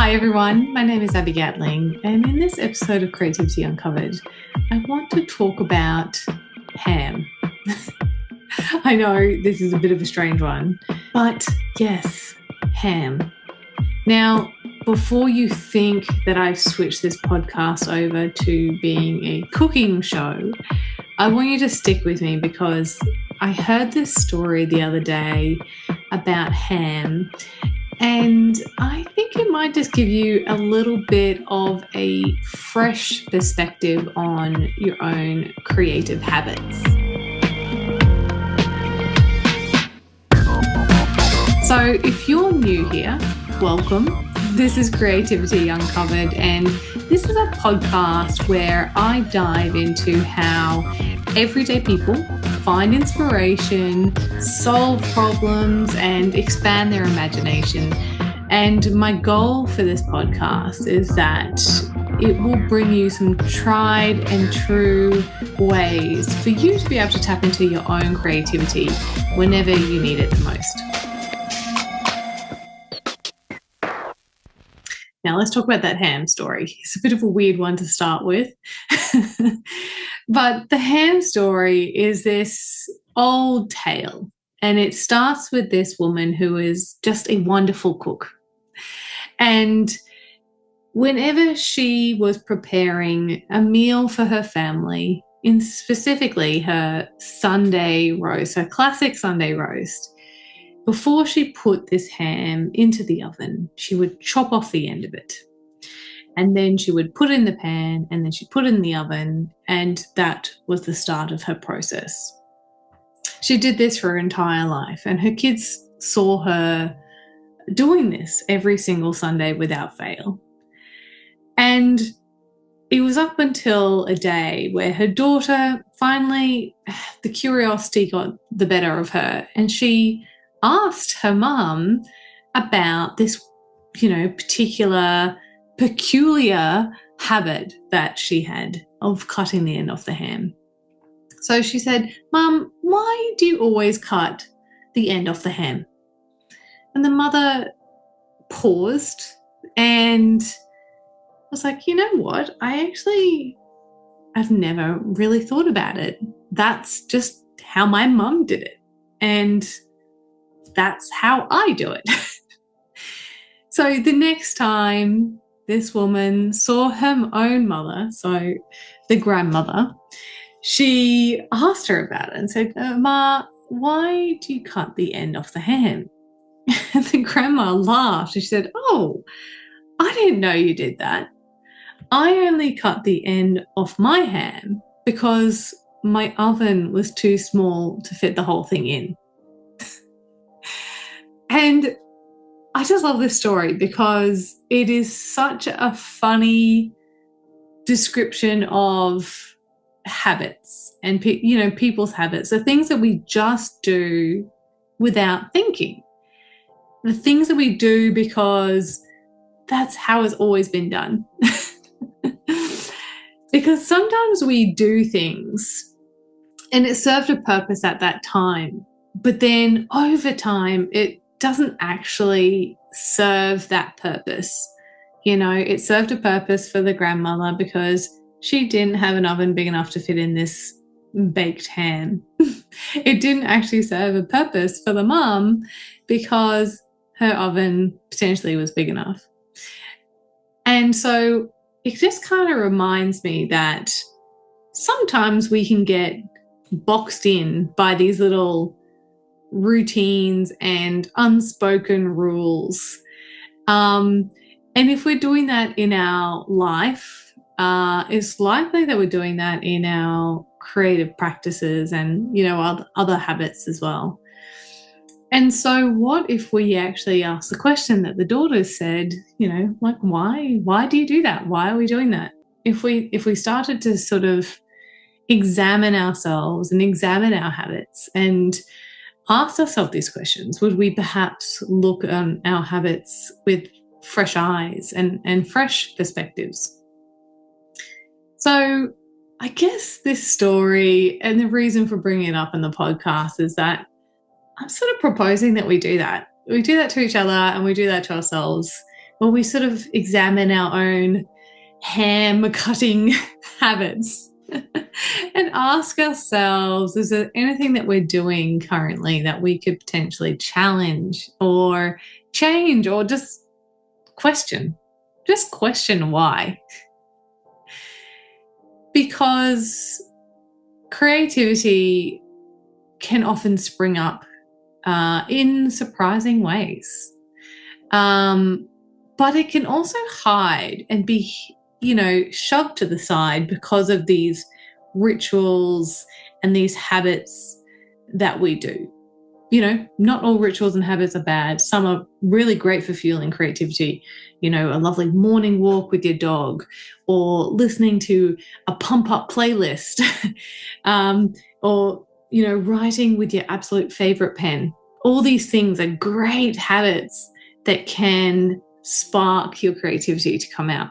Hi everyone, my name is Abi Gatling, and in this episode of Creativity Uncovered, I want to talk about ham. I know this is a bit of a strange one, but yes, ham. Now, before you think that I've switched this podcast over to being a cooking show, I want you to stick with me because I heard this story the other day about ham, and I think it might just give you a little bit of a fresh perspective on your own creative habits. So if you're new here, welcome. This is Creativity Uncovered, and this is a podcast where I dive into how everyday people find inspiration, solve problems, and expand their imagination. And my goal for this podcast is that it will bring you some tried and true ways for you to be able to tap into your own creativity whenever you need it the most. Now let's talk about that ham story. It's a bit of a weird one to start with. But the ham story is this old tale, and it starts with this woman who is just a wonderful cook. And whenever she was preparing a meal for her family, in specifically her Sunday roast, her classic Sunday roast, before she put this ham into the oven, she would chop off the end of it. And then she would put it in the pan, and then she'd put it in the oven, and that was the start of her process. She did this for her entire life, and her kids saw her doing this every single Sunday without fail. And it was up until a day where her daughter finally, the curiosity got the better of her, and she asked her mum about this, peculiar habit that she had of cutting the end off the ham. So she said, "Mum, why do you always cut the end off the ham?" And the mother paused and was like, "You know what? I've never really thought about it. That's just how my mum did it. And that's how I do it." So the next time this woman saw her own mother, so the grandmother, she asked her about it and said, "Ma, why do you cut the end off the ham?" And the grandma laughed. She said, "Oh, I didn't know you did that. I only cut the end off my ham because my oven was too small to fit the whole thing in." And I just love this story because it is such a funny description of habits and people's habits, the things that we just do without thinking, the things that we do because that's how it's always been done. Because sometimes we do things and it served a purpose at that time, but then over time it doesn't actually serve that purpose. It served a purpose for the grandmother because she didn't have an oven big enough to fit in this baked ham. It didn't actually serve a purpose for the mum because her oven potentially was big enough. And so it just kind of reminds me that sometimes we can get boxed in by these little routines and unspoken rules. And if we're doing that in our life, it's likely that we're doing that in our creative practices and, other habits as well. And so what if we actually ask the question that the daughter said, why do you do that? Why are we doing that? If we started to sort of examine ourselves and examine our habits and ask ourselves these questions, would we perhaps look at our habits with fresh eyes and fresh perspectives? So I guess this story and the reason for bringing it up in the podcast is that I'm sort of proposing that we do that. We do that to each other and we do that to ourselves Well, we sort of examine our own ham cutting habits and ask ourselves, is there anything that we're doing currently that we could potentially challenge or change or just question? Just question why. Because creativity can often spring up in surprising ways. But it can also hide and be, shoved to the side because of these rituals and these habits that we do. Not all rituals and habits are bad. Some are really great for fueling creativity. A lovely morning walk with your dog, or listening to a pump-up playlist, or, writing with your absolute favorite pen. All these things are great habits that can spark your creativity to come out.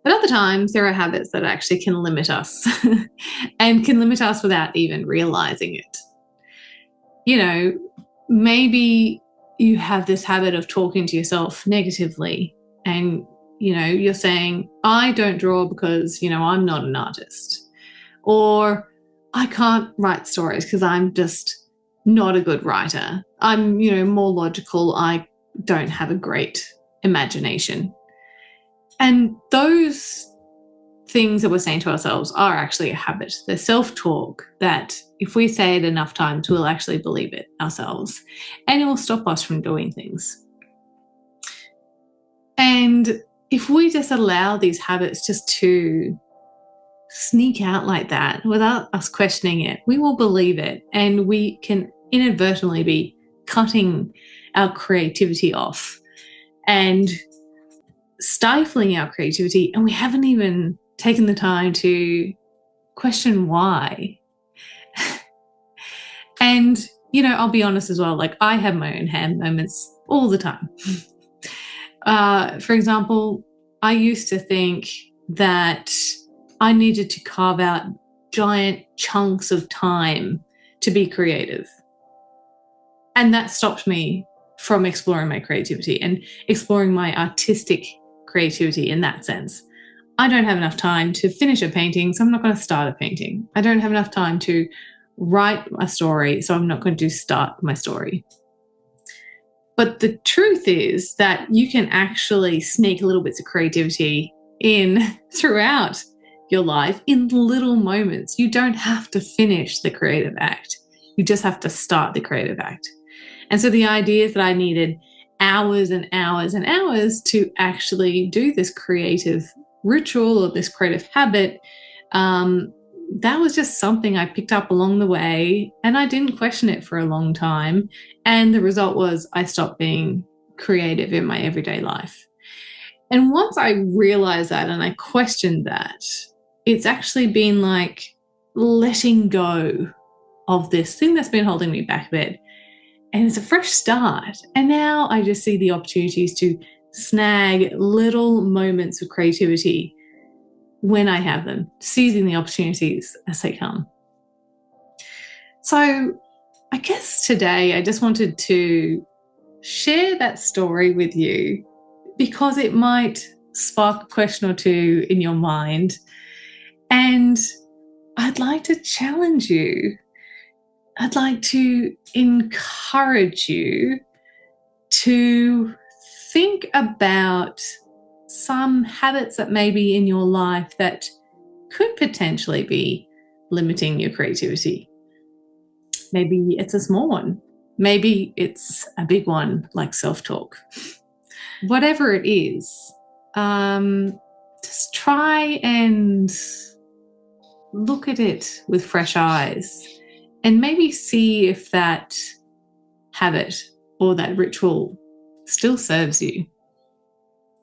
But other times there are habits that actually can limit us and can limit us without even realizing it. Maybe you have this habit of talking to yourself negatively and, you're saying, I don't draw because, I'm not an artist, or I can't write stories because I'm just not a good writer. I'm, more logical. I don't have a great imagination. And those things that we're saying to ourselves are actually a habit. They're self-talk that if we say it enough times, we'll actually believe it ourselves, and it will stop us from doing things. And if we just allow these habits just to sneak out like that without us questioning it, we will believe it, and we can inadvertently be cutting our creativity off and stifling our creativity, and we haven't even taken the time to question why. And, I'll be honest as well, like I have my own ham moments all the time. For example, I used to think that I needed to carve out giant chunks of time to be creative. And that stopped me from exploring my creativity and exploring my artistic creativity in that sense. I don't have enough time to finish a painting, so I'm not going to start a painting. I don't have enough time to write a story, so I'm not going to start my story. But the truth is that you can actually sneak little bits of creativity in throughout your life in little moments. You don't have to finish the creative act. You just have to start the creative act. And so the idea that I needed hours and hours and hours to actually do this creative ritual or this creative habit, that was just something I picked up along the way, and I didn't question it for a long time. And the result was I stopped being creative in my everyday life. And once I realized that and I questioned that, it's actually been like letting go of this thing that's been holding me back a bit. And it's a fresh start. And now I just see the opportunities to snag little moments of creativity when I have them, seizing the opportunities as they come. So I guess today I just wanted to share that story with you because it might spark a question or two in your mind. And I'd like to challenge you. I'd like to encourage you to think about some habits that may be in your life that could potentially be limiting your creativity. Maybe it's a small one. Maybe it's a big one like self-talk. Whatever it is, just try and look at it with fresh eyes and maybe see if that habit or that ritual still serves you.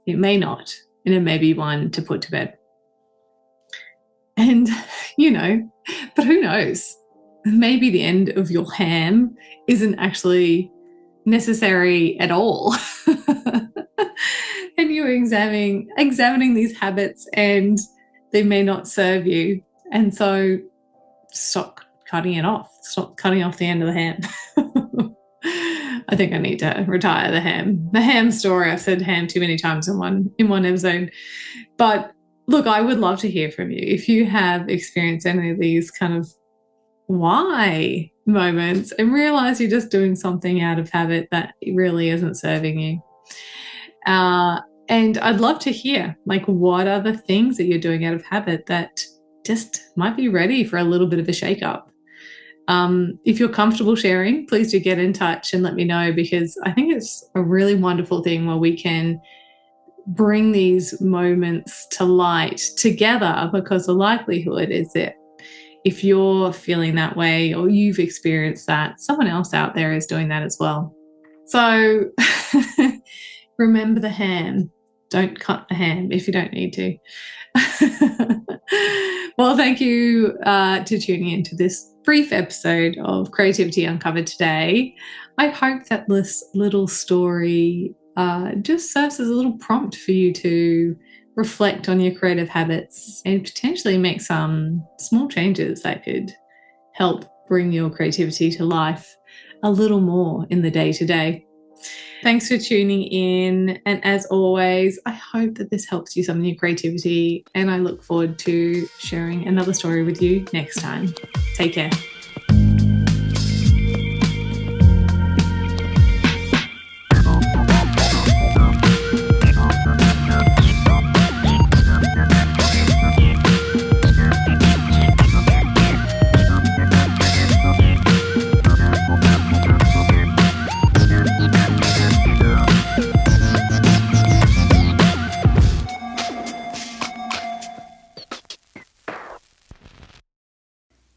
It may not, and it may be one to put to bed. And, but who knows? Maybe the end of your ham isn't actually necessary at all. And you're examining these habits and they may not serve you. And so stop cutting it off. Stop cutting off the end of the ham. I think I need to retire the ham. The ham story. I've said ham too many times in one episode. But look, I would love to hear from you. If you have experienced any of these kind of why moments and realize you're just doing something out of habit that really isn't serving you. And I'd love to hear, like, what are the things that you're doing out of habit that just might be ready for a little bit of a shake-up? If you're comfortable sharing, please do get in touch and let me know, because I think it's a really wonderful thing where we can bring these moments to light together, because the likelihood is that if you're feeling that way or you've experienced that, someone else out there is doing that as well. So remember the ham. Don't cut the ham if you don't need to. Well, thank you to tuning into this brief episode of Creativity Uncovered today. I hope that this little story just serves as a little prompt for you to reflect on your creative habits and potentially make some small changes that could help bring your creativity to life a little more in the day-to-day. Thanks for tuning in. And as always, I hope that this helps you summon your creativity, and I look forward to sharing another story with you next time. Take care.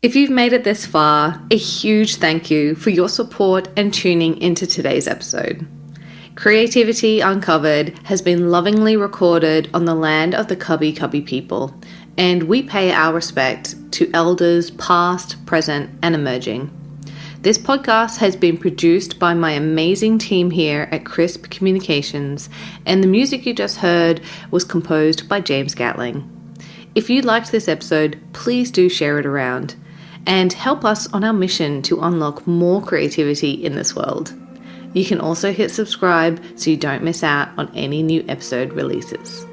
If you've made it this far, a huge thank you for your support and tuning into today's episode. Creativity Uncovered has been lovingly recorded on the land of the Cubby Cubby people, and we pay our respect to elders past, present, and emerging. This podcast has been produced by my amazing team here at Crisp Communications, and the music you just heard was composed by Abi Gatling. If you liked this episode, please do share it around and help us on our mission to unlock more creativity in this world. You can also hit subscribe so you don't miss out on any new episode releases.